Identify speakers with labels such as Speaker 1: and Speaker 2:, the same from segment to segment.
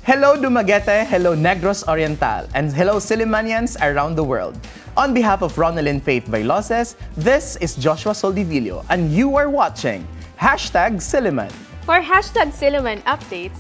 Speaker 1: Hello Dumaguete, hello Negros Oriental, and hello Sillimanians around the world. On behalf of Ronelyn Faith Vailoces, this is Joshua Soldivillo, and you are watching #Silliman.
Speaker 2: For #Silliman updates,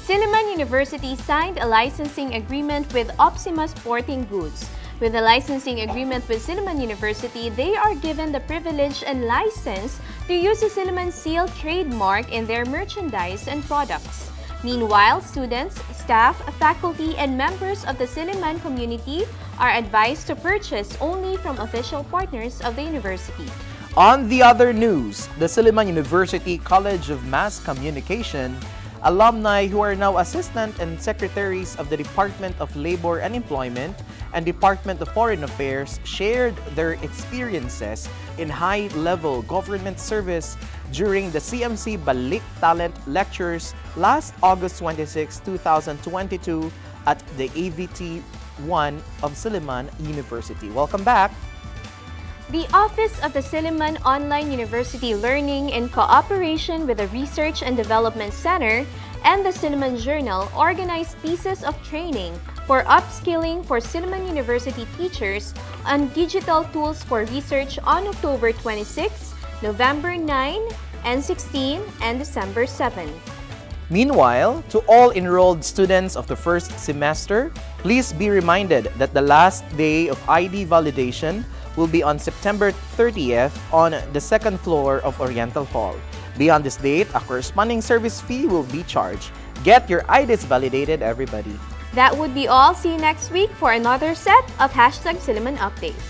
Speaker 2: Silliman University signed a licensing agreement with Opsima Sporting Goods. With the licensing agreement with Silliman University, they are given the privilege and license to use the Silliman Seal trademark in their merchandise and products. Meanwhile, students, staff, faculty, and members of the Silliman community are advised to purchase only from official partners of the university.
Speaker 1: On the other news, the Silliman University College of Mass Communication alumni who are now assistant and secretaries of the Department of Labor and Employment and Department of Foreign Affairs shared their experiences in high-level government service during the CMC Balik Talent Lectures last August 26, 2022 at the AVT 1 of Silliman University. Welcome back!
Speaker 2: The Office of the Silliman Online University Learning, in cooperation with the Research and Development Center and the Silliman Journal, organized pieces of training for upskilling for Silliman University teachers on digital tools for research on October 26, November 9 and 16, and December 7.
Speaker 1: Meanwhile, to all enrolled students of the first semester, please be reminded that the last day of ID validation will be on September 30th on the second floor of Oriental Hall. Beyond this date, a corresponding service fee will be charged. Get your IDs validated, everybody.
Speaker 2: That would be all. See you next week for another set of #Silliman updates.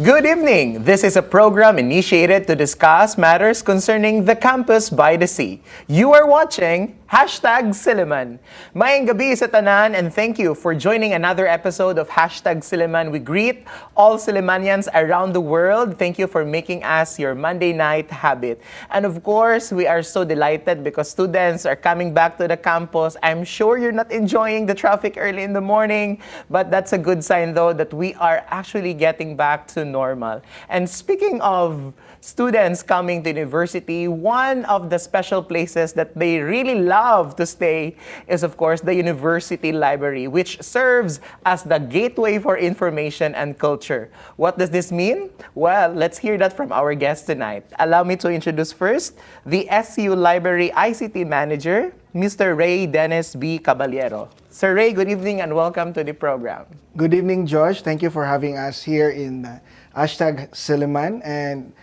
Speaker 1: Good evening! This is a program initiated to discuss matters concerning the campus by the sea. You are watching #Silliman. Maayong gabi sa tanan, and thank you for joining another episode of #Silliman. We greet all Sillimanians around the world. Thank you for making us your Monday night habit. And of course, we are so delighted because students are coming back to the campus. I'm sure you're not enjoying the traffic early in the morning, but that's a good sign though that we are actually getting back to normal. And speaking of students coming to university, one of the special places that they really love to stay is, of course, the university library, which serves as the gateway for information and culture. What does this mean? Well, let's hear that from our guest tonight. Allow me to introduce first the SU Library ICT Manager, Mr. Ray Dennis B. Caballero. Sir Ray, good evening and welcome to the program.
Speaker 3: Good evening, Josh. Thank you for having us here in #Silliman. And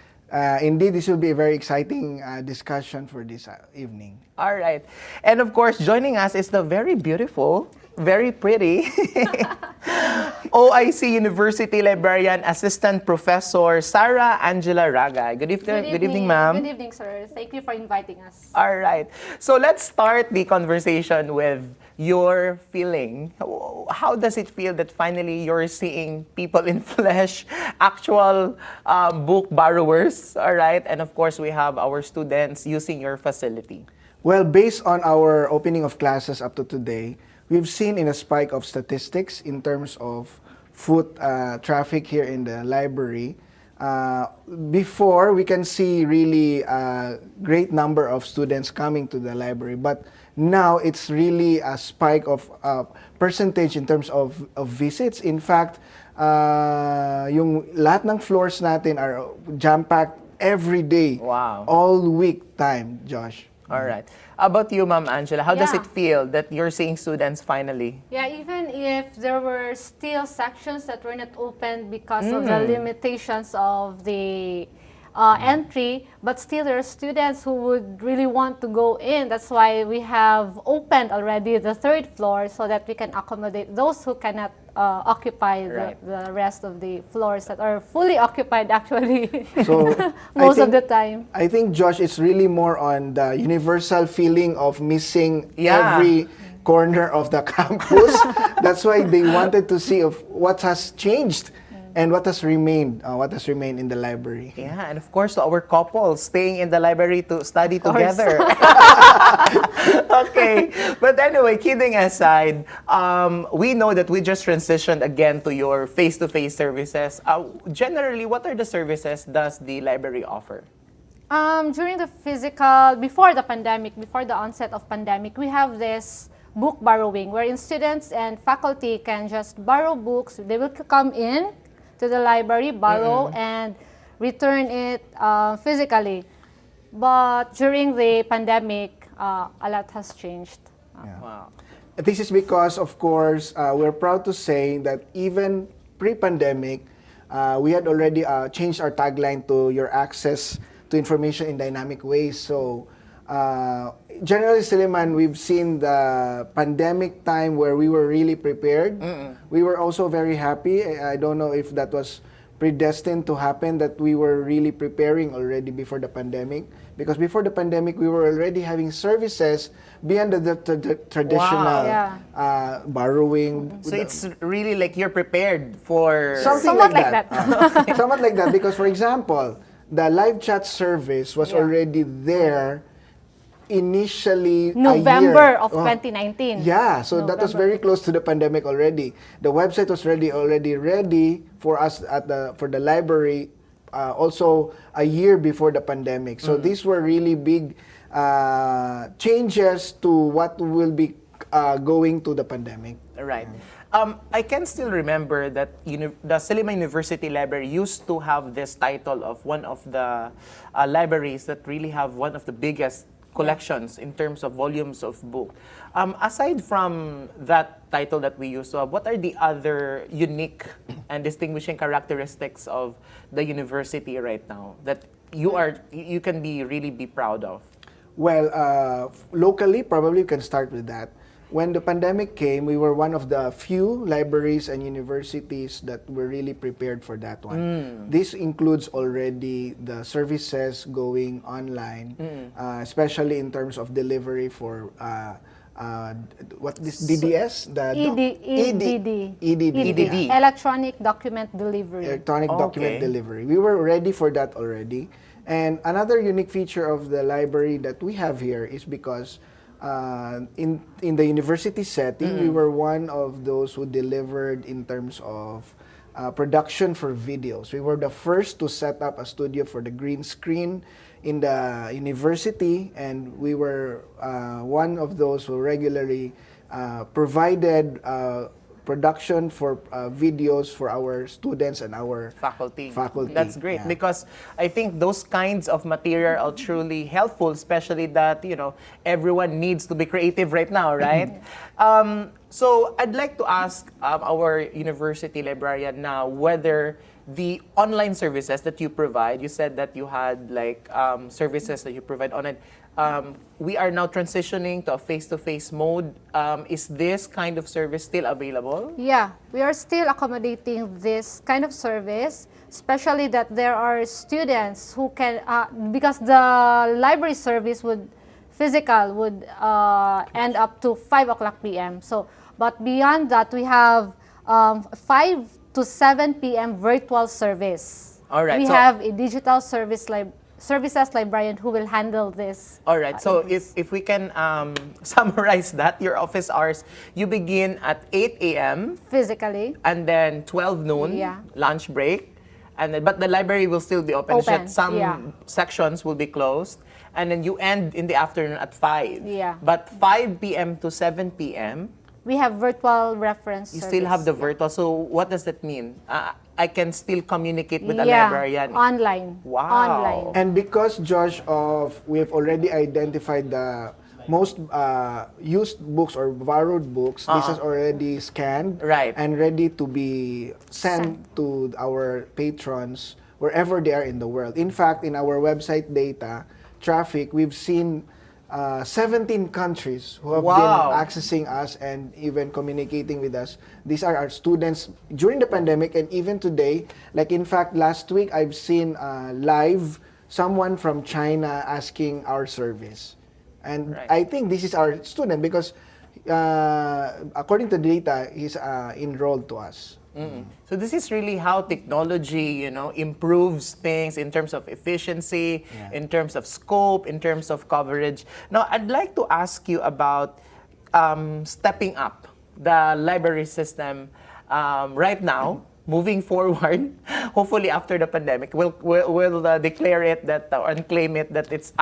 Speaker 3: indeed, this will be a very exciting discussion for this evening.
Speaker 1: All right. And of course, joining us is the very beautiful, very pretty OIC University Librarian Assistant Professor Sarah Angiela Ragay. Good evening, ma'am.
Speaker 4: Good evening, sir. Thank you for inviting us.
Speaker 1: All right. So let's start the conversation with your feeling. How does it feel that finally you're seeing people in flesh, actual book borrowers, all right? And of course, we have our students using your facility.
Speaker 3: Well, based on our opening of classes up to today, we've seen in a spike of statistics in terms of foot traffic here in the library. Before, we can see really a great number of students coming to the library, but now it's really a spike of percentage in terms of visits. In fact, yung lahat ng floors natin are jam-packed every day.
Speaker 1: Wow.
Speaker 3: All week time, Josh.
Speaker 1: All right. How about you, Ma'am Angela? How does
Speaker 4: Yeah.
Speaker 1: it feel that you're seeing students finally?
Speaker 4: Yeah, even if there were still sections that were not open because of the limitations of the entry, but still there are students who would really want to go in. That's why we have opened already the third floor so that we can accommodate those who cannot occupy
Speaker 1: Right.
Speaker 4: the rest of the floors that are fully occupied actually
Speaker 3: So
Speaker 4: most
Speaker 3: I
Speaker 4: of the
Speaker 3: think-
Speaker 4: time.
Speaker 3: I think, Josh, it's really more on the universal feeling of missing
Speaker 1: Yeah.
Speaker 3: every corner of the campus. That's why they wanted to see of what has changed and what has remained in the library.
Speaker 1: Yeah, and of course, to our couples staying in the library to study together. Okay, but anyway, kidding aside, we know that we just transitioned again to your face-to-face services. Generally, what are the services does the library offer?
Speaker 4: During the physical, before the pandemic, before the onset of pandemic, we have this book borrowing, wherein students and faculty can just borrow books. They will come in to the library, borrow, and return it physically. But during the pandemic, a lot has changed.
Speaker 1: Wow.
Speaker 3: This is because, of course, we're proud to say that even pre-pandemic, we had already changed our tagline to your access to information in dynamic ways. So, generally, Silliman, we've seen the pandemic time where we were really prepared. We were also very happy. I don't know if that was predestined to happen, that we were really preparing already before the pandemic. Because before the pandemic, we were already having services beyond the traditional borrowing.
Speaker 1: So it's really like you're prepared for...
Speaker 4: Somewhat like that.
Speaker 3: Somewhat like that, because for example, the live chat service was already there initially
Speaker 4: November of 2019.
Speaker 3: Yeah, so that was very close to the pandemic already. The website was already ready for us for the library also a year before the pandemic. So these were really big changes to what will be going to the pandemic.
Speaker 1: Right. I can still remember that the Silliman University Library used to have this title of one of the libraries that really have one of the biggest collections in terms of volumes of book. Aside from that title that we used to have, what are the other unique and distinguishing characteristics of the university right now that you can really be proud of?
Speaker 3: Well, locally, probably we can start with that. When the pandemic came, we were one of the few libraries and universities that were really prepared for that one. This includes already the services going online, especially in terms of delivery for what this DDS?
Speaker 4: EDD. Electronic Document Delivery.
Speaker 3: Electronic Document Delivery. We were ready for that already. And another unique feature of the library that we have here is because in the university setting, we were one of those who delivered in terms of production for videos. We were the first to set up a studio for the green screen in the university, and we were one of those who regularly provided production for videos for our students and our
Speaker 1: faculty.
Speaker 3: That's
Speaker 1: great because I think those kinds of material are truly helpful, especially that everyone needs to be creative right now, right? So I'd like to ask our university librarian now whether the online services that you provide, you said that you had like services that you provide online. We are now transitioning to a face-to-face mode. Is this kind of service still available?
Speaker 4: Yeah, we are still accommodating this kind of service, especially that there are students who can, because the library service would end up to 5 o'clock p.m. So, but beyond that, we have 5 to 7 p.m. virtual service.
Speaker 1: All right.
Speaker 4: We have a digital services librarian who will handle this.
Speaker 1: All right. So if we can summarize that, your office hours, you begin at 8 a.m.
Speaker 4: physically,
Speaker 1: and then 12 noon, lunch break, and then, but the library will still be open. Some sections will be closed, and then you end in the afternoon at 5.
Speaker 4: Yeah.
Speaker 1: But 5 p.m. to 7 p.m.
Speaker 4: we have virtual reference.
Speaker 1: You
Speaker 4: service.
Speaker 1: still have the virtual. So what does that mean? I can still communicate with a librarian
Speaker 4: online.
Speaker 1: Wow.
Speaker 4: Online.
Speaker 3: And because, Josh, we have already identified the most used books or borrowed books, this is already scanned and ready to be sent to our patrons wherever they are in the world. In fact, in our website data, traffic, we've seen 17 countries who have been accessing us and even communicating with us. These are our students during the pandemic and even today. Like in fact, last week I've seen live someone from China asking our service. And I think this is our student because according to the data, he's enrolled to us.
Speaker 1: So this is really how technology, improves things in terms of efficiency, in terms of scope, in terms of coverage. Now, I'd like to ask you about stepping up the library system right now moving forward, hopefully after the pandemic, we'll declare it that and claim it that it's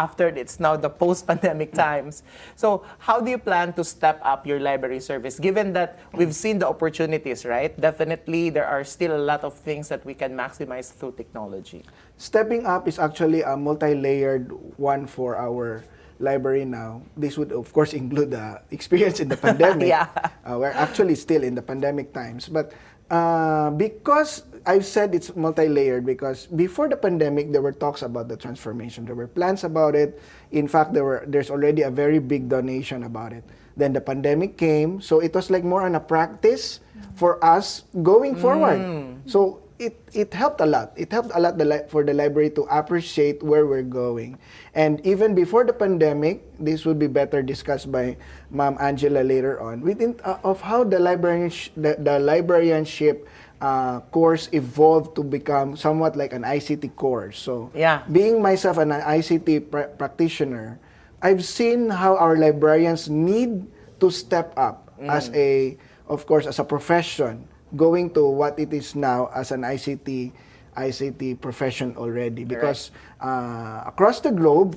Speaker 1: now the post-pandemic times. So how do you plan to step up your library service, given that we've seen the opportunities, right? Definitely, there are still a lot of things that we can maximize through technology.
Speaker 3: Stepping up is actually a multi-layered one for our library now. This would, of course, include the experience in the pandemic.
Speaker 1: Yeah.
Speaker 3: We're actually still in the pandemic times. But because I've said it's multi-layered, because before the pandemic, there were talks about the transformation. There were plans about it. In fact, there's already a very big donation about it. Then the pandemic came, so it was like more on a practice for us going forward. So it helped a lot. It helped a lot for the library to appreciate where we're going. And even before the pandemic, this would be better discussed by Ma'am Angiela later on, within of how the librarianship course evolved to become somewhat like an ICT course. So being myself an ICT practitioner, I've seen how our librarians need to step up as of course, as a profession, going to what it is now as an ICT profession already. Because across the globe,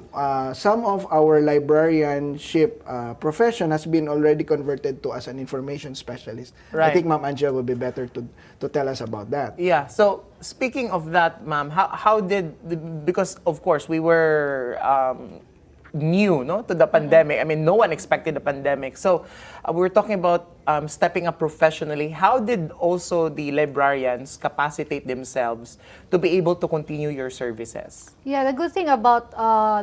Speaker 3: some of our librarianship profession has been already converted to as an information specialist.
Speaker 1: Right.
Speaker 3: I think Ma'am Angiela would be better to tell us about that.
Speaker 1: Yeah. So speaking of that, Ma'am, how did, because of course we were new to the pandemic. I mean, no one expected the pandemic. So we were talking about stepping up professionally. How did also the librarians capacitate themselves to be able to continue your services?
Speaker 4: Yeah, the good thing about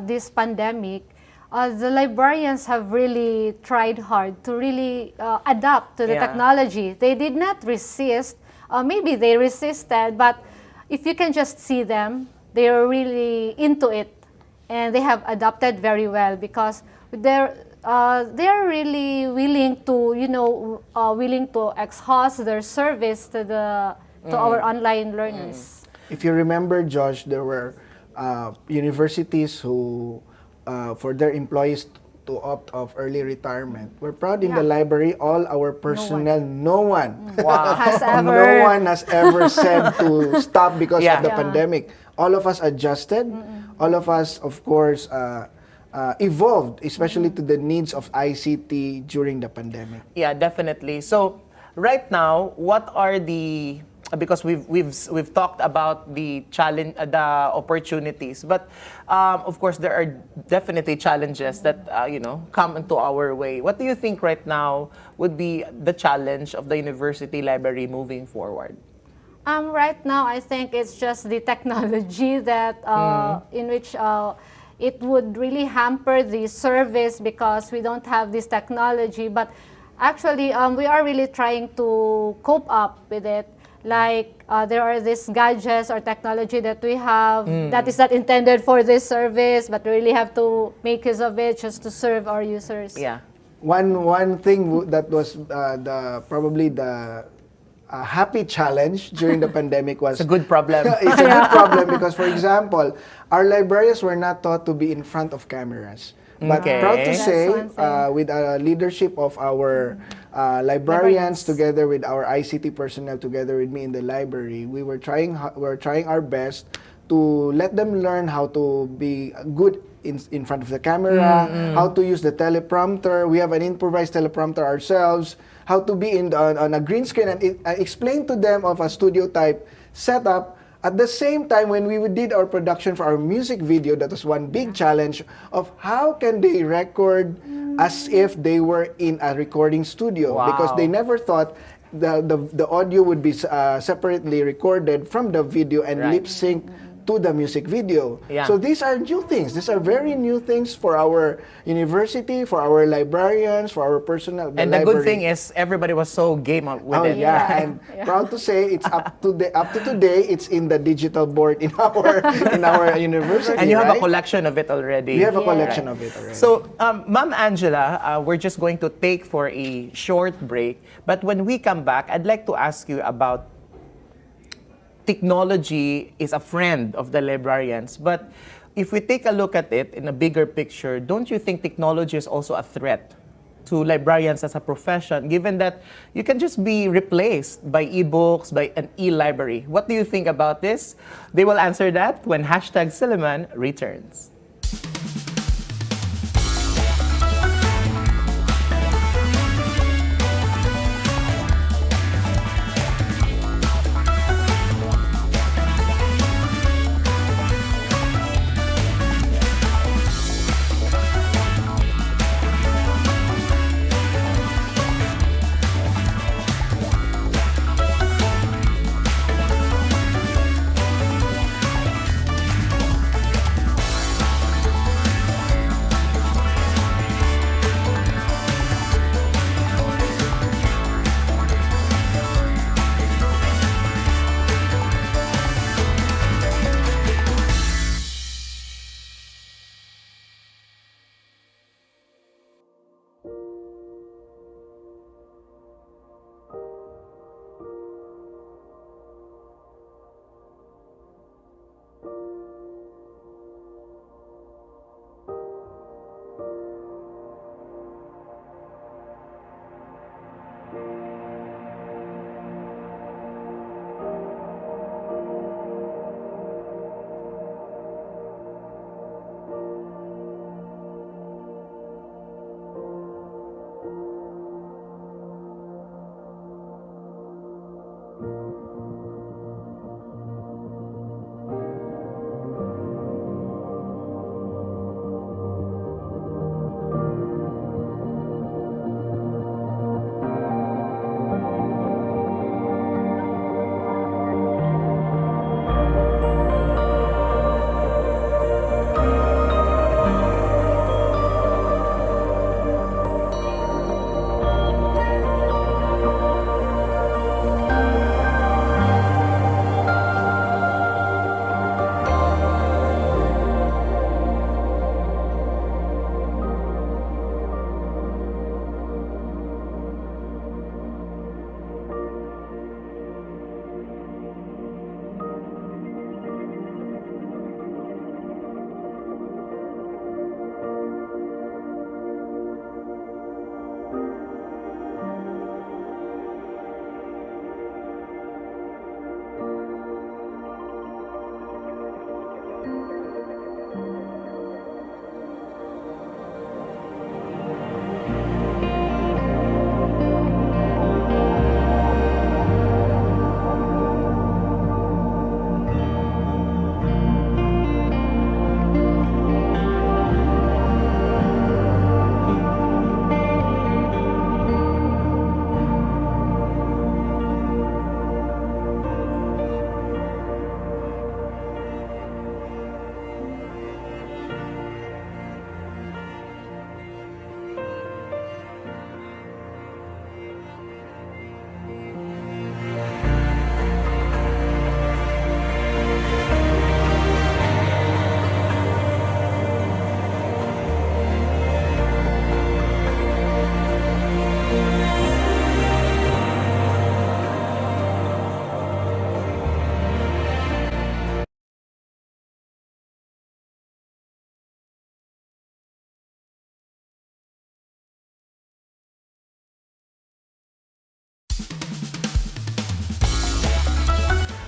Speaker 4: this pandemic, the librarians have really tried hard to really adapt to the technology. They did not resist. Maybe they resisted, but if you can just see them, they are really into it. And they have adapted very well, because they're really willing to willing to exhaust their service to our online learners.
Speaker 3: If you remember, Josh, there were universities who for their employees to opt off early retirement. We're proud in the library, all our personnel, no one
Speaker 4: has ever
Speaker 3: no one has ever said to stop because of the pandemic. All of us adjusted. All of us, of course, evolved, especially to the needs of ICT during the pandemic.
Speaker 1: Yeah, definitely. So right now, what are the, because we've talked about the challenge, the opportunities, but of course there are definitely challenges that come into our way. What do you think right now would be the challenge of the university library moving forward?
Speaker 4: Right now, I think it's just the technology that in which it would really hamper the service because we don't have this technology. But actually, we are really trying to cope up with it. Like there are these gadgets or technology that we have that is not intended for this service, but we really have to make use of it just to serve our users.
Speaker 1: Yeah.
Speaker 3: One thing that was probably the happy challenge during the pandemic was...
Speaker 1: It's a good problem.
Speaker 3: It's a good problem because, for example, our librarians were not taught to be in front of cameras. But proud to say, with the leadership of our librarians, together with our ICT personnel, together with me in the library, we were trying our best to let them learn how to be good in front of the camera, how to use the teleprompter. We have an improvised teleprompter ourselves, how to be on a green screen, and explain to them of a studio type setup. At the same time, when we did our production for our music video, that was one big challenge of how can they record as if they were in a recording studio, because they never thought the audio would be separately recorded from the video and lip sync to the music video. So these are new things. These are very new things for our university, for our librarians, for our personnel.
Speaker 1: And the good thing is everybody was so game up with it.
Speaker 3: And proud to say it's up to today. It's in the digital board in our university.
Speaker 1: And you have a collection of it already.
Speaker 3: We have a collection of it already.
Speaker 1: So, Ma'am Angiela, we're just going to take for a short break. But when we come back, I'd like to ask you about technology is a friend of the librarians, but if we take a look at it in a bigger picture, don't you think technology is also a threat to librarians as a profession, given that you can just be replaced by ebooks, by an e-library? What do you think about this? They will answer that when hashtag Silliman returns.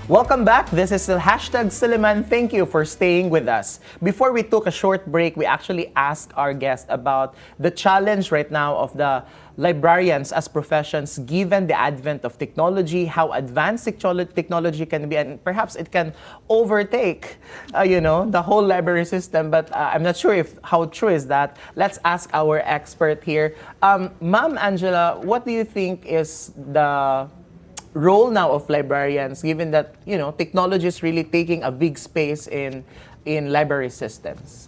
Speaker 1: Welcome back. This is the hashtag Silliman. Thank you for staying with us. Before we took a short break, we actually asked our guest about the challenge right now of the librarians as professions given the advent of technology, how advanced technology can be, and perhaps it can overtake, the whole library system. But I'm not sure if how true is that. Let's ask our expert here. Ma'am Angela, what do you think is the role now of librarians, given that technology is really taking a big space in library systems?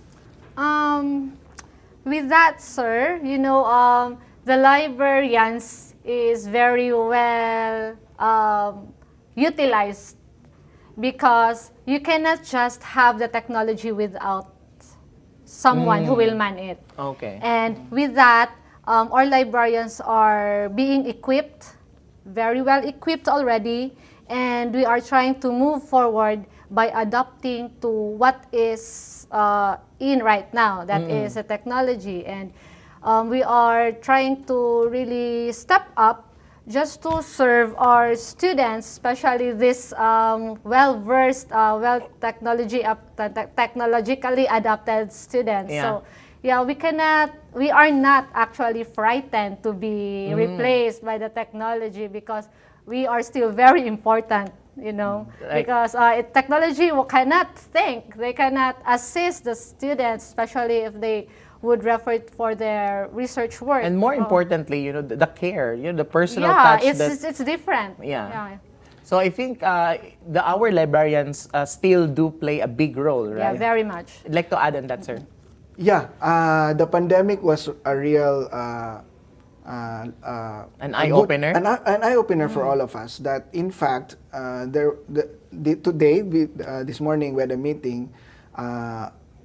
Speaker 4: With that, sir, the librarians is very well utilized because you cannot just have the technology without someone who will man it.
Speaker 1: Okay.
Speaker 4: And with that, our librarians are being equipped, very well equipped already, and we are trying to move forward by adapting to what is in right now, that is a technology. And we are trying to really step up just to serve our students, especially this well-versed, technologically adapted students.
Speaker 1: Yeah.
Speaker 4: So, yeah, we are not actually frightened to be replaced by the technology because we are still very important, you know,
Speaker 1: Right.
Speaker 4: because technology cannot think, they cannot assist the students, especially if they would refer it for their research work.
Speaker 1: And more importantly, the care, the personal
Speaker 4: yeah,
Speaker 1: touch.
Speaker 4: it's different.
Speaker 1: Yeah. So I think our librarians still do play a big role,
Speaker 4: Yeah,
Speaker 1: right?
Speaker 4: very much.
Speaker 1: I'd like to add on that, sir.
Speaker 3: Yeah, the pandemic was a real
Speaker 1: An eye-opener?
Speaker 3: An eye-opener for all of us. That in fact, today, this morning, we had a meeting.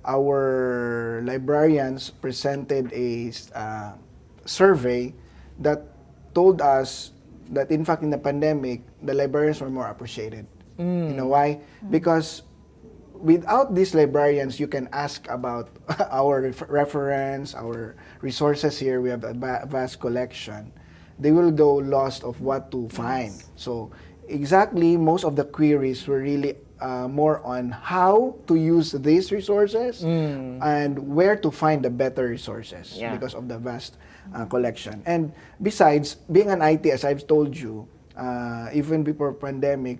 Speaker 3: Our librarians presented a survey that told us that in fact in the pandemic, the librarians were more appreciated. You know why? Because without these librarians, you can ask about our reference, our resources here. We have a vast collection. They will go lost of what to find. So exactly, most of the queries were really more on how to use these resources and where to find the better resources because of the vast collection. And besides, being an IT, as I've told you, even before pandemic,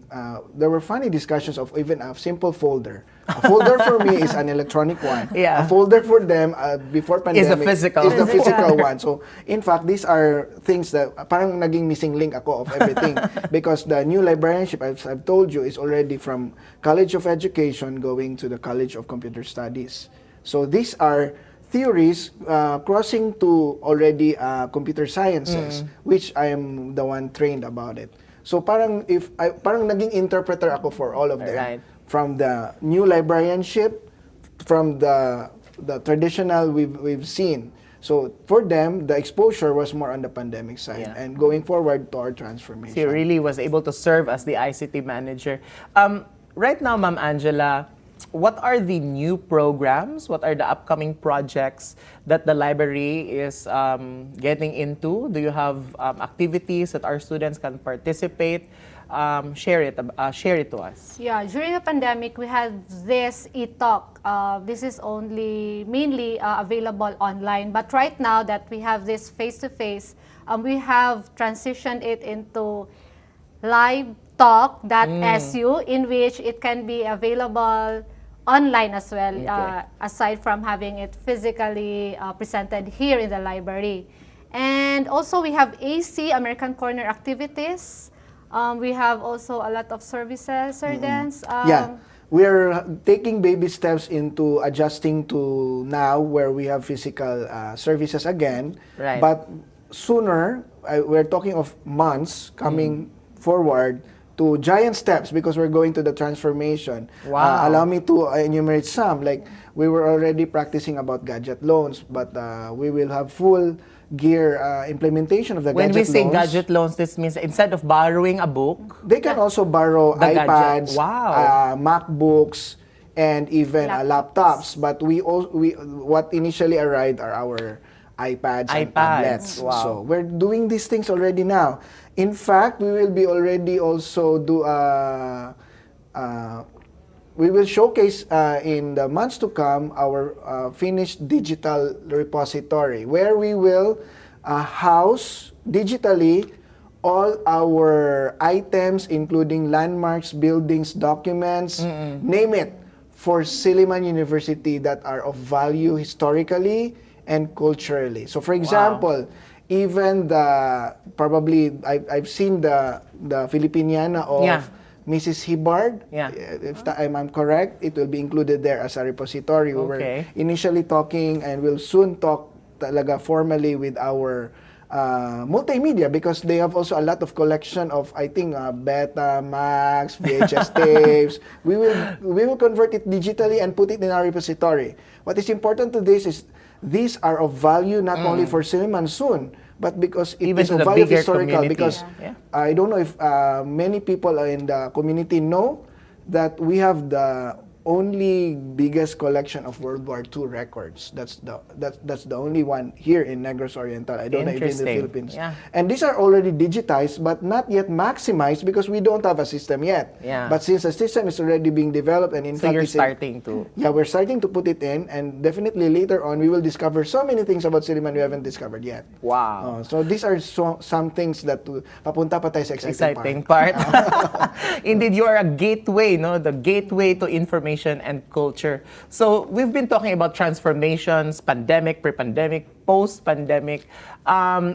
Speaker 3: there were funny discussions of even a simple folder. A folder for me is an electronic one.
Speaker 1: Yeah.
Speaker 3: A folder for them before pandemic
Speaker 1: Is the
Speaker 3: the
Speaker 1: physical.
Speaker 3: physical one. So in fact, these are things that parang naging missing link ako of everything because the new librarianship, as I've told you, is already from College of Education going to the College of Computer Studies. So these are theories crossing to already computer sciences, which I am the one trained about it. So parang parang naging interpreter ako for all of them.
Speaker 1: Right.
Speaker 3: From the new librarianship, from the traditional we've seen. So for them, the exposure was more on the pandemic side and going forward to our transformation.
Speaker 1: He really was able to serve as the ICT manager. Right now, Ma'am Angiela, what are the new programs? What are the upcoming projects that the library is getting into? Do you have activities that our students can participate? Share it to us.
Speaker 4: Yeah, during the pandemic, we had this e-talk. This is only mainly available online. But right now that we have this face-to-face, we have transitioned it into live talk.su, in which it can be available online as well, aside from having it physically presented here in the library. And also we have AC, American Corner activities. We have also a lot of services, Sir Dance.
Speaker 3: We're taking baby steps into adjusting to now where we have physical services again.
Speaker 1: Right.
Speaker 3: But sooner, we're talking of months coming forward to giant steps because we're going to the transformation.
Speaker 1: Wow.
Speaker 3: Allow me to enumerate some. Like we were already practicing about gadget loans, but we will have full gear implementation of the
Speaker 1: When
Speaker 3: gadget
Speaker 1: we say
Speaker 3: loans.
Speaker 1: gadget loans, this means instead of borrowing a book,
Speaker 3: They can also borrow
Speaker 1: The gadget.
Speaker 3: iPads,
Speaker 1: Wow.
Speaker 3: MacBooks, and even laptops. But we what initially arrived are our iPads and tablets.
Speaker 1: Wow.
Speaker 3: So we're doing these things already now. In fact, we will be already also we will showcase in the months to come our finished digital repository where we will house digitally all our items, including landmarks, buildings, documents, name it, for Silliman University that are of value historically and culturally. So for example, even probably I've seen the Filipiniana of Mrs. Hibbard. If I'm correct, it will be included there as a repository. We were initially talking and will soon talk talaga formally with our multimedia because they have also a lot of collection of, I think, Beta, Max, VHS tapes. We will convert it digitally and put it in our repository. What is important to this is these are of value not only for Silliman soon, but because it
Speaker 1: Even
Speaker 3: is
Speaker 1: to
Speaker 3: of
Speaker 1: the
Speaker 3: value
Speaker 1: bigger
Speaker 3: historical.
Speaker 1: community.
Speaker 3: Because I don't know if many people in the community know that we have the only biggest collection of World War II records. That's the only one here in Negros Oriental. I don't know if in the
Speaker 1: Interesting.
Speaker 3: Philippines.
Speaker 1: Yeah.
Speaker 3: And these are already digitized, but not yet maximized because we don't have a system yet.
Speaker 1: Yeah.
Speaker 3: But since the system is already being developed, and in
Speaker 1: So
Speaker 3: fact,
Speaker 1: you're
Speaker 3: it's in-
Speaker 1: starting to.
Speaker 3: yeah, we're starting to put it in, and definitely later on we will discover so many things about Silliman we haven't discovered yet.
Speaker 1: Wow.
Speaker 3: So these are some things that papunta pa tayo sa
Speaker 1: Exciting
Speaker 3: part.
Speaker 1: part. Indeed, you are a gateway, no? The gateway to information and culture. So we've been talking about transformations, pandemic, pre-pandemic, post-pandemic.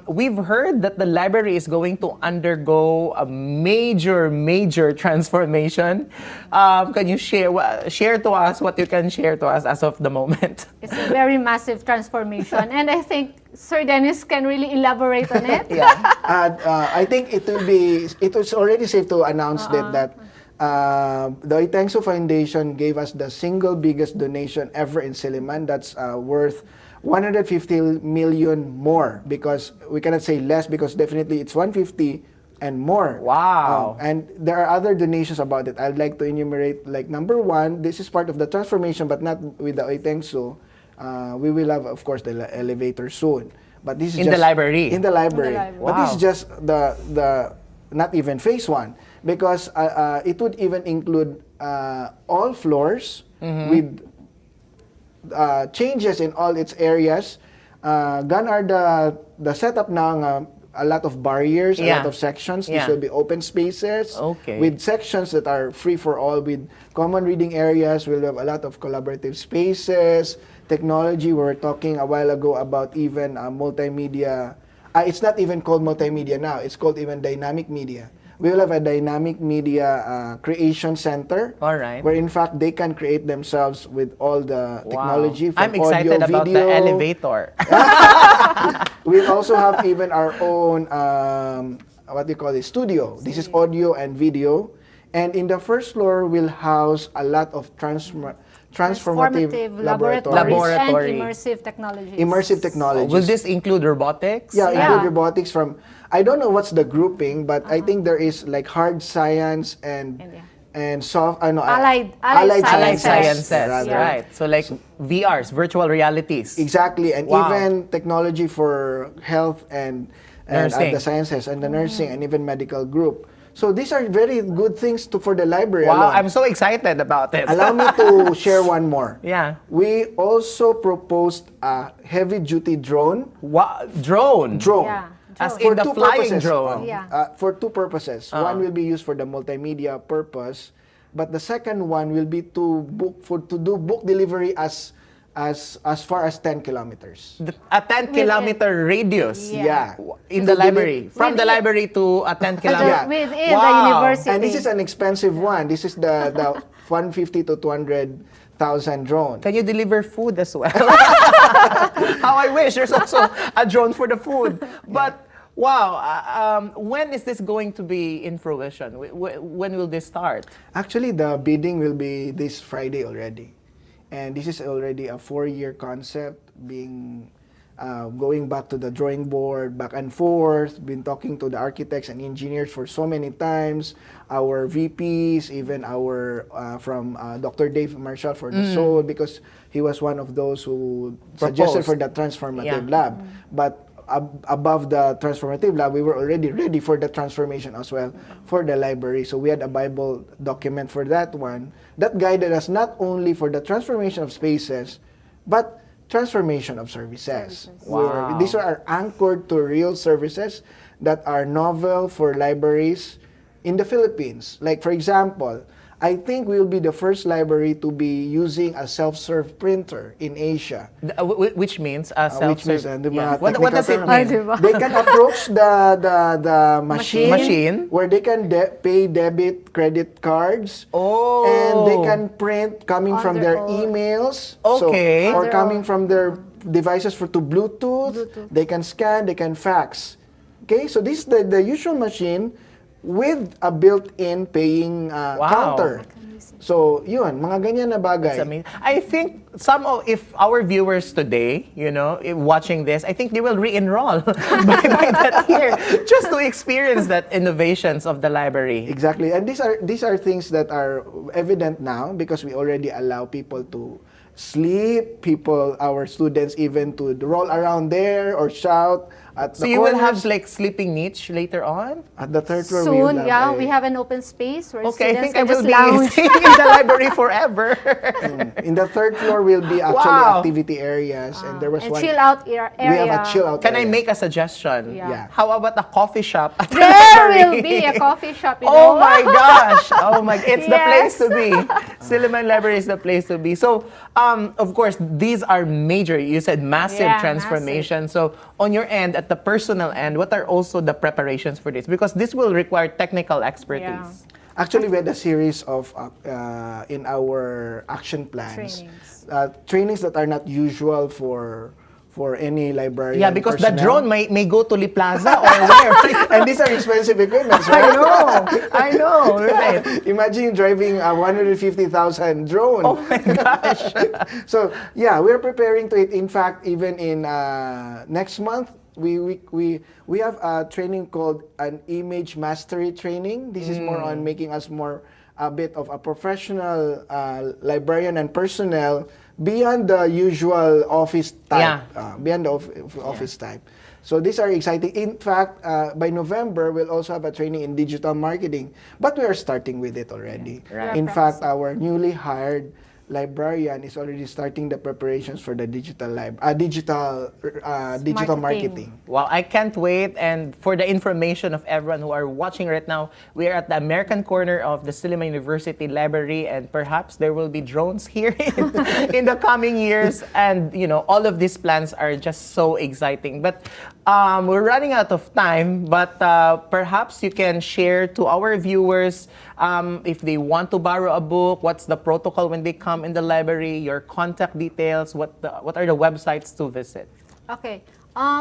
Speaker 1: We've heard that the library is going to undergo a major transformation. Can you share to us what you can share to us as of the moment?
Speaker 4: It's a very massive transformation, and I think Sir Dennis can really elaborate on it.
Speaker 3: I think it was already safe to announce that the Itengso Foundation gave us the single biggest donation ever in Silliman. That's worth 150 million more, because we cannot say less, because definitely it's 150 and more.
Speaker 1: Wow.
Speaker 3: And there are other donations about it. I'd like to enumerate, like number one, this is part of the transformation, but not with the Itengso. We will have, of course, the elevator soon. But this is
Speaker 1: In
Speaker 3: just
Speaker 1: the library?
Speaker 3: In the library. But this
Speaker 1: Wow.
Speaker 3: is just the not even phase one, because it would even include all floors with changes in all its areas. Gone are the setup ng a lot of barriers, a
Speaker 1: Yeah.
Speaker 3: lot of sections.
Speaker 1: Yeah.
Speaker 3: These will be open spaces
Speaker 1: Okay.
Speaker 3: with sections that are free for all, with common reading areas. We'll have a lot of collaborative spaces, technology. We were talking a while ago about even multimedia. It's not even called multimedia now. It's called even dynamic media. We will have a dynamic media creation center.
Speaker 1: All right.
Speaker 3: Where in fact they can create themselves with all the technology. From
Speaker 1: I'm excited
Speaker 3: audio,
Speaker 1: about
Speaker 3: video.
Speaker 1: the elevator.
Speaker 3: We also have even our own, what do you call it, studio. This is audio and video. And in the first floor, we'll house a lot of transformative laboratories.
Speaker 1: Laboratory.
Speaker 4: And immersive technologies.
Speaker 3: Immersive technologies.
Speaker 1: Will this include robotics?
Speaker 3: Yeah,
Speaker 4: Yeah.
Speaker 3: include robotics from, I don't know what's the grouping, but I think there is like hard science and soft,
Speaker 4: Allied
Speaker 1: Allied
Speaker 4: Sciences.
Speaker 1: sciences,
Speaker 3: rather.
Speaker 1: right? So like VRs, virtual realities.
Speaker 3: Exactly, and
Speaker 1: Wow.
Speaker 3: even technology for health and
Speaker 1: Nursing.
Speaker 3: the sciences and the nursing and even medical group. So these are very good things for the library
Speaker 1: Wow,
Speaker 3: alone.
Speaker 1: I'm so excited about it.
Speaker 3: Allow me to share one more.
Speaker 1: Yeah.
Speaker 3: We also proposed a heavy-duty drone.
Speaker 1: Drone.
Speaker 4: Yeah.
Speaker 1: As
Speaker 3: For
Speaker 1: in the
Speaker 3: two
Speaker 1: flying
Speaker 3: purposes.
Speaker 1: drone.
Speaker 4: Yeah.
Speaker 3: For two purposes. One will be used for the multimedia purpose, but the second one will be to do book delivery as far as 10 kilometers.
Speaker 1: A 10-kilometer radius.
Speaker 3: Yeah.
Speaker 1: In the library. From the
Speaker 4: Within-
Speaker 1: library to a 10-kilometer.
Speaker 3: Yeah.
Speaker 4: Within
Speaker 1: Wow.
Speaker 4: the university.
Speaker 3: And this is an expensive one. This is the 150 to 200,000 drone.
Speaker 1: Can you deliver food as well? How I wish there's also a drone for the food. But wow, when is this going to be in fruition? When will this start?
Speaker 3: Actually, the bidding will be this Friday already. And this is already a 4-year concept, being going back to the drawing board, back and forth, been talking to the architects and engineers for so many times, our VPs, even our, from Dr. Dave Marshall for the Soul, because he was one of those who suggested
Speaker 1: Proposed.
Speaker 3: for the transformative
Speaker 1: Yeah.
Speaker 3: lab. But above the transformative lab, we were already ready for the transformation as well for the library. So we had a Bible document for that one that guided us not only for the transformation of spaces, but transformation of services.
Speaker 1: Wow.
Speaker 3: These are anchored to real services that are novel for libraries in the Philippines. Like, for example, I think we will be the first library to be using a self-serve printer in Asia.
Speaker 1: Which means
Speaker 3: Which means,
Speaker 1: self-serve.
Speaker 3: the mga
Speaker 1: What does it
Speaker 3: technical
Speaker 1: mean?
Speaker 3: term. They can approach the machine,
Speaker 1: Machine.
Speaker 3: where they can pay debit, credit cards,
Speaker 1: Oh.
Speaker 3: and they can print coming
Speaker 4: On
Speaker 3: from
Speaker 4: their
Speaker 3: their
Speaker 4: own.
Speaker 3: emails.
Speaker 1: Okay.
Speaker 3: So, or
Speaker 4: On their
Speaker 3: coming
Speaker 4: own.
Speaker 3: from their devices to Bluetooth. They can scan, they can fax. Okay, so this is the usual machine with a built-in paying counter. So, yun, mga ganyan na bagay.
Speaker 1: I think if our viewers today, watching this, I think they will re-enroll by that year just to experience that innovations of the library.
Speaker 3: Exactly. And these are things that are evident now because we already allow people to sleep, our students even to roll around there or shout at the
Speaker 1: So you will have
Speaker 3: corners.
Speaker 1: like sleeping niche later on?
Speaker 3: At the third floor,
Speaker 4: Soon,
Speaker 3: we
Speaker 4: we have an open space where
Speaker 1: Okay, I
Speaker 4: students
Speaker 1: think I
Speaker 4: can
Speaker 1: will
Speaker 4: just
Speaker 1: be
Speaker 4: lounge.
Speaker 1: staying in the library forever.
Speaker 3: in the third floor will be actually
Speaker 1: Wow.
Speaker 3: activity areas, and there was
Speaker 4: And
Speaker 3: one.
Speaker 4: chill out area.
Speaker 3: We have a chill out.
Speaker 1: Can I
Speaker 3: area.
Speaker 1: make a suggestion?
Speaker 4: Yeah.
Speaker 1: How about a coffee shop at the
Speaker 4: There
Speaker 1: library?
Speaker 4: will be a coffee shop.
Speaker 1: Oh my gosh! Oh my! It's the place
Speaker 4: Yes.
Speaker 1: to be. Silliman Library is the place to be. So, of course, these are major. You said massive
Speaker 4: Yeah,
Speaker 1: transformation. So, on your end, at the personal end, what are also the preparations for this? Because this will require technical expertise.
Speaker 3: Actually, we had a series of in our action plans, trainings that are not usual for any librarian.
Speaker 1: Yeah, because the
Speaker 3: personnel.
Speaker 1: drone may go to Li Plaza or where.
Speaker 3: And these are expensive equipment, right?
Speaker 1: I know, right?
Speaker 3: Imagine driving a 150,000 drone.
Speaker 1: Oh my gosh.
Speaker 3: So yeah, we're preparing to it. In fact, even in next month, we have a training called an image mastery training. This is more on making us a bit of a professional librarian and personnel beyond the usual office type. Beyond the office type. So these are exciting. In fact, by November, we'll also have a training in digital marketing. But we are starting with it already.
Speaker 1: Right.
Speaker 3: In fact, our newly hired librarian is already starting the preparations for the digital marketing.
Speaker 1: Wow, I can't wait. And for the information of everyone who are watching right now, we are at the American corner of the Silliman University Library, and perhaps there will be drones here in the coming years. And, all of these plans are just so exciting. But we're running out of time, but perhaps you can share to our viewers if they want to borrow a book, what's the protocol when they come in the library, your contact details, what are the websites to visit?
Speaker 4: Okay.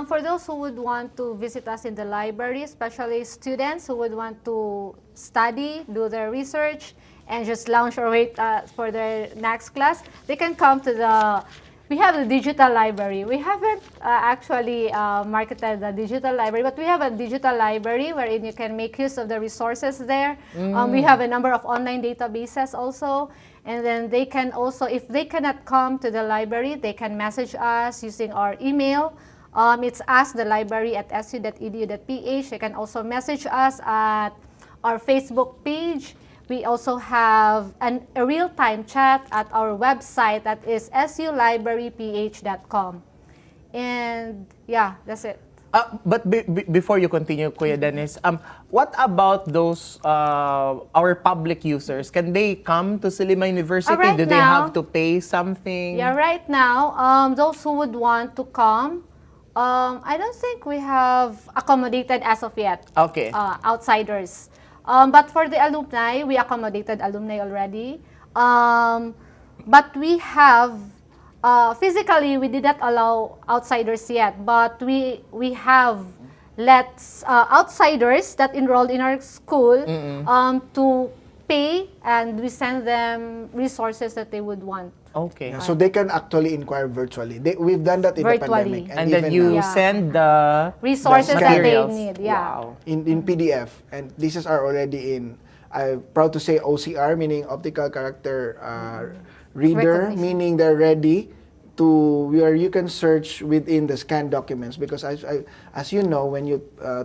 Speaker 4: For those who would want to visit us in the library, especially students who would want to study, do their research, and just lounge or wait for their next class, they can come to we have the digital library. We haven't actually marketed the digital library, but we have a digital library wherein you can make use of the resources there. We have a number of online databases also. And then they can also, if they cannot come to the library, they can message us using our email. It's askthelibrary@su.edu.ph. They can also message us at our Facebook page. We also have a real-time chat at our website that is sulibraryph.com. And yeah, that's it.
Speaker 1: But before you continue, Kuya Dennis, what about those our public users? Can they come to Silliman University?
Speaker 4: Right
Speaker 1: Do they
Speaker 4: now,
Speaker 1: have to pay something?
Speaker 4: Yeah, right now, those who would want to come, I don't think we have accommodated as of yet.
Speaker 1: Okay.
Speaker 4: Outsiders. But for the alumni, we accommodated alumni already. But we have, physically, we did not allow outsiders yet. But we have let outsiders that enrolled in our school to pay, and we send them resources that they would want.
Speaker 1: Okay.
Speaker 3: Yeah, so they can actually inquire virtually. We've done that in the pandemic.
Speaker 1: And then
Speaker 3: even
Speaker 1: you
Speaker 3: now.
Speaker 1: send the
Speaker 4: Resources that they
Speaker 1: materials.
Speaker 4: need, yeah.
Speaker 1: Wow.
Speaker 3: in PDF, and these are already in, I'm proud to say, OCR, meaning optical character reader,
Speaker 4: Recognition.
Speaker 3: meaning they're ready to where you can search within the scanned documents. Because as you know, when you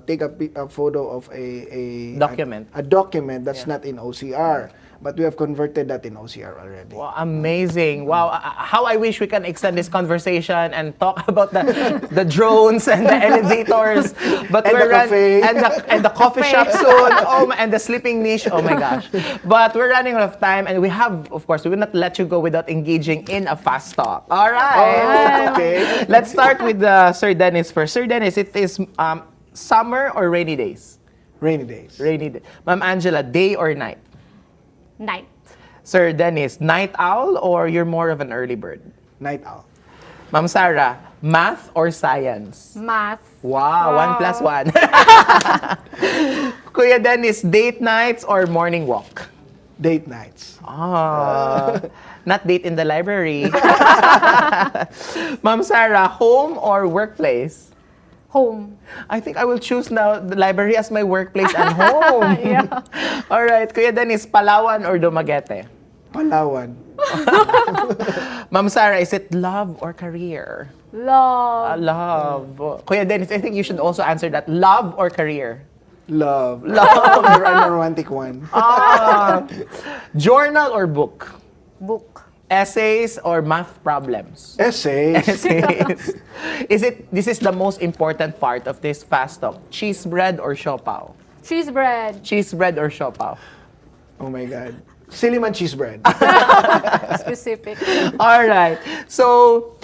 Speaker 3: take a photo of a
Speaker 1: Document.
Speaker 3: a document that's not in OCR, but we have converted that in OCR already.
Speaker 1: Wow, amazing. Wow, how I wish we can extend this conversation and talk about the drones and the elevators. But
Speaker 3: And the cafe.
Speaker 1: and the coffee shop soon. And the sleeping niche. Oh my gosh. But we're running out of time, and we have, of course, we will not let you go without engaging in a fast talk. All right.
Speaker 3: Oh, okay.
Speaker 1: Let's start with Sir Dennis first. Sir Dennis, it is summer or rainy days?
Speaker 3: Rainy days.
Speaker 1: Rainy day. Ma'am Angela, day or night?
Speaker 4: Night.
Speaker 1: Sir Dennis, night owl or you're more of an early bird?
Speaker 3: Night owl.
Speaker 1: Ma'am Sarah, math or science?
Speaker 4: Math.
Speaker 1: Wow, 1+1. Kuya Dennis, date nights or morning walk?
Speaker 3: Date nights.
Speaker 1: Not date in the library. Ma'am Sarah, home or workplace?
Speaker 4: Home.
Speaker 1: I think I will choose now the library as my workplace and home. All right, Kuya Dennis, Palawan or Dumaguete?
Speaker 3: Palawan.
Speaker 1: Ma'am Sarah, is it love or career?
Speaker 4: Love.
Speaker 1: Love. Kuya Dennis, I think you should also answer that. Love or career?
Speaker 3: Love. You're a romantic one.
Speaker 1: Journal or book?
Speaker 4: Book.
Speaker 1: Essays or math problems?
Speaker 3: Essays.
Speaker 1: Essays. This is the most important part of this fast talk. Cheese bread or siopaw?
Speaker 4: Cheese bread.
Speaker 1: Cheese bread or siopaw?
Speaker 3: Oh my God. Silliman cheese bread.
Speaker 4: Specific.
Speaker 1: All right. So,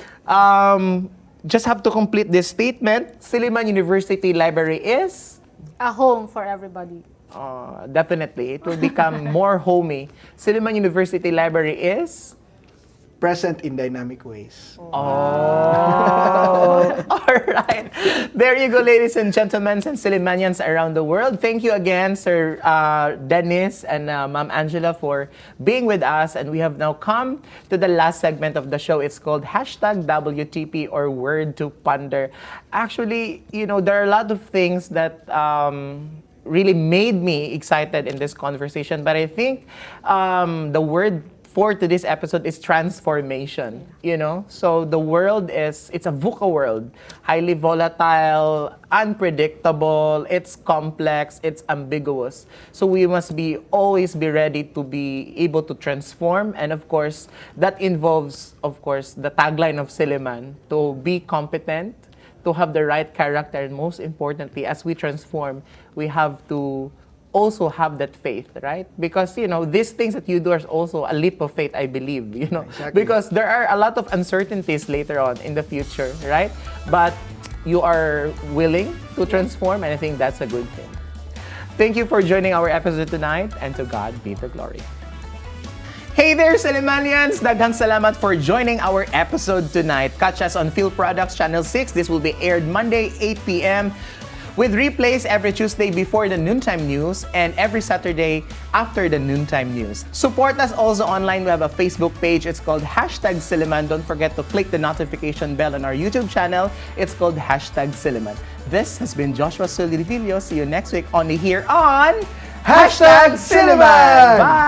Speaker 1: just have to complete this statement. Silliman University Library is?
Speaker 4: A home for everybody.
Speaker 1: Definitely. It will become more homey. Silliman University Library is?
Speaker 3: Present in dynamic ways.
Speaker 1: All right. There you go, ladies and gentlemen, and Sillimanians around the world. Thank you again, Sir Dennis and Ma'am Angiela, for being with us. And we have now come to the last segment of the show. It's called #WTP or Word to Ponder. Actually, there are a lot of things that really made me excited in this conversation. But I think the word for today's episode is transformation, So the world it's a VUCA world. Highly volatile, unpredictable, it's complex, it's ambiguous. So we must always be ready to be able to transform. And of course, that involves, the tagline of Silliman, to be competent, to have the right character, and most importantly, as we transform, we have to also have that faith, right? Because, these things that you do are also a leap of faith, I believe,
Speaker 3: Exactly.
Speaker 1: Because there are a lot of uncertainties later on in the future, right? But you are willing to transform, and I think that's a good thing. Thank you for joining our episode tonight, and to God be the glory. Hey there, Sillimanians! Daghang salamat for joining our episode tonight. Catch us on Phil Products Channel 6. This will be aired Monday, 8 p.m., with replays every Tuesday before the noontime news and every Saturday after the noontime news. Support us also online. We have a Facebook page. It's called #Silliman. Don't forget to click the notification bell on our YouTube channel. It's called #Silliman. This has been Joshua Soldivillo. See you next week only here on
Speaker 3: #Silliman!
Speaker 1: Bye!